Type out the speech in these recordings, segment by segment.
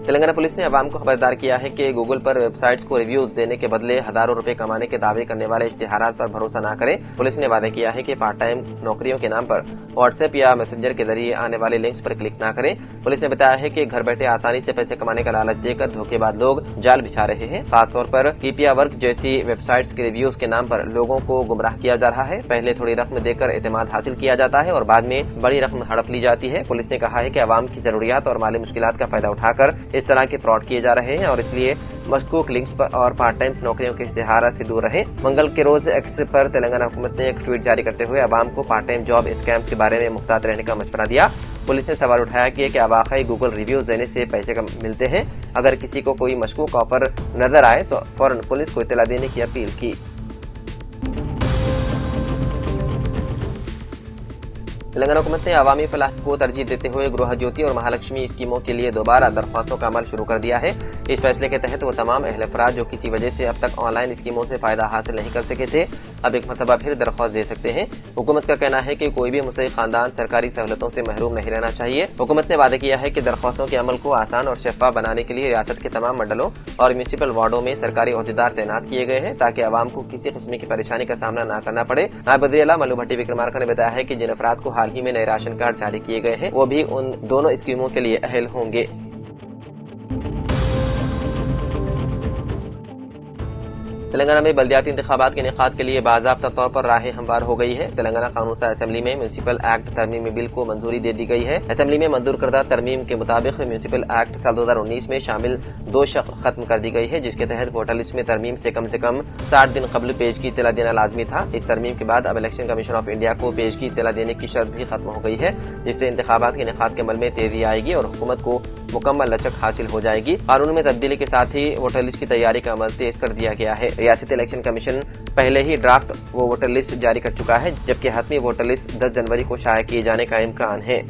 Telangana police ने अवाम को खबरदार किया है कि गूगल पर वेबसाइट्स को रिव्यूज देने के बदले हजारों रुपए कमाने के दावे करने वाले इश्तिहारात पर भरोसा न करें। पुलिस ने वादा किया है कि पार्ट टाइम नौकरियों के नाम पर व्हाट्सएप या मैसेंजर के जरिए आने वाले लिंक्स पर क्लिक न करें। पुलिस ने बताया है कि घर बैठे आसानी से पैसे कमाने का लालच देकर धोखेबाज लोग जाल बिछा रहे हैं। खासतौर पर कीपिया वर्क जैसी वेबसाइट्स के रिव्यूज के नाम पर लोगों को गुमराह किया जा रहा है। पहले थोड़ी रकम देकर एतमाद हासिल किया जाता है और बाद में बड़ी रकम हड़प ली जाती है। पुलिस ने कहा है कि अवाम की जरूरियात और माली मुश्किलात का फायदा उठाकर इस तरह के फ्रॉड किए जा रहे हैं और इसलिए मशकूक लिंक्स पर और पार्ट टाइम नौकरियों के इश्तिहार से दूर रहें। मंगल के रोज एक्स पर तेलंगाना हुकूमत ने एक ट्वीट जारी करते हुए अवाम को पार्ट टाइम जॉब स्कैम्स के बारे में मुहतात रहने का मशवरा दिया। पुलिस ने सवाल उठाया कि क्या वाकई गूगल रिव्यूज देने से पैसे मिलते हैं। अगर किसी को कोई मशकूक ऑफर नजर आए तो फौरन पुलिस को इत्तला देने की अपील की। तेलंगाना हुकूमत ने अवामी फलाह को तरजीह देते हुए गृह ज्योति और महालक्ष्मी स्कीमों के लिए दोबारा दरख्वास्तों का अमल शुरू कर दिया है। इस फैसले के तहत वो तमाम अहल अफराद जो किसी वजह से अब तक ऑनलाइन स्कीमों से फायदा हासिल नहीं कर सके थे, अब एक मरतबा फिर दरख्वास्त दे सकते हैं। हुकूमत का कहना है कि कोई भी मुस्तहिक खानदान सरकारी सहूलतों से महरूम नहीं रहना चाहिए। हुकूमत ने वादा किया है कि दरख्वास्तों के अमल को आसान और शफाफ बनाने के लिए रियासत के तमाम मंडलों और म्यूनिसिपल वार्डों में सरकारी अहदेदार तैनात किए गए हैं ताकि अवाम को किसी किस्म की परेशानी का सामना न करना पड़े। नायब वज़ीर मल्लू भट्टी विक्रमार्का ने बताया है कि जिन अफराद को हाल ही में नए राशन कार्ड जारी किए गए हैं वो भी उन दोनों स्कीमों के लिए अहल होंगे। तेलंगाना में बल्दियाती इंतखाबात के इनेकाद के लिए बाज़ाब्ता तौर पर राहें हमवार हो गई है। तेलंगाना कानून साज़ असेंबली में म्यूनिसिपल एक्ट तरमीमी बिल को मंजूरी दे दी गई है। असेंबली में मंजूर करदा तरमीम के मुताबिक म्यूनिसिपल एक्ट साल 2019 में शामिल 2 शर्त खत्म कर दी गई है, जिसके तहत वोटर लिस्ट में तरमीम से कम 60 दिन कबल पेश की इत्तला देना लाजमी था। इस तरमीम के बाद अब इलेक्शन कमीशन ऑफ इंडिया को पेश की इत्तला देने की शर्त भी खत्म हो गई है, जिससे इंतखाबात के इनेकाद के अमल में तेजी आएगी और हुकूमत को मुकम्मल लचक हासिल हो जाएगी। कानून में तब्दीली के साथ ही वोटर लिस्ट की तैयारी का अमल तेज कर दिया गया है। रियासती इलेक्शन कमीशन पहले ही ड्राफ्ट वोटर लिस्ट जारी कर चुका है, जबकि हतमी वोटर लिस्ट 10 जनवरी को शाया किए जाने का इम्कान है।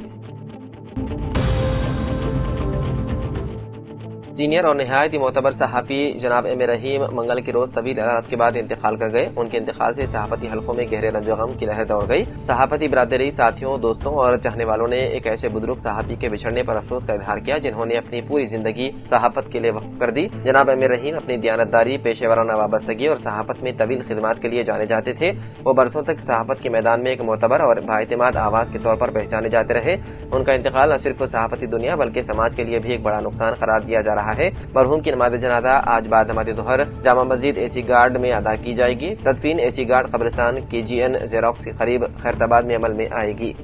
सीनियर और नहायत ही मोतबर सहाफ़ी जनाब एम रहीम मंगल के रोज तवील अदालत के बाद इंतकाल कर गए। उनके इंतकाल से सहाफती हलकों में गहरे रंजो गम की लहर दौड़ गई। सहाफती बरादरी, साथियों, दोस्तों और चाहने वालों ने एक ऐसे बुजुर्ग सहाफी के बिछड़ने पर अफसोस का इजहार किया जिन्होंने अपनी पूरी जिंदगी सहाफत के लिए वक्फ कर दी। जनाब एम रहीम अपनी दियानतदारी, पेशेवराना वाबस्तगी और सहाफत में तवील खिदमात के लिए जाने जाते थे। वो बरसों तक सहाफत के मैदान में एक मोतबर और बाएतमाद आवाज के तौर पर पहचाने जाते रहे। उनका इंतकाल न सिर्फ सहाफती दुनिया बल्कि समाज के लिए भी एक बड़ा नुकसान करार दिया जा रहा है। मरहूम की नमाज जनाजा आज बाद नमाज दोहर जामा मस्जिद एसी गार्ड में अदा की जाएगी। तदफीन एसी गार्ड कब्रिस्तान KGN जेरोक्स के करीब खैरताबाद में अमल में आएगी।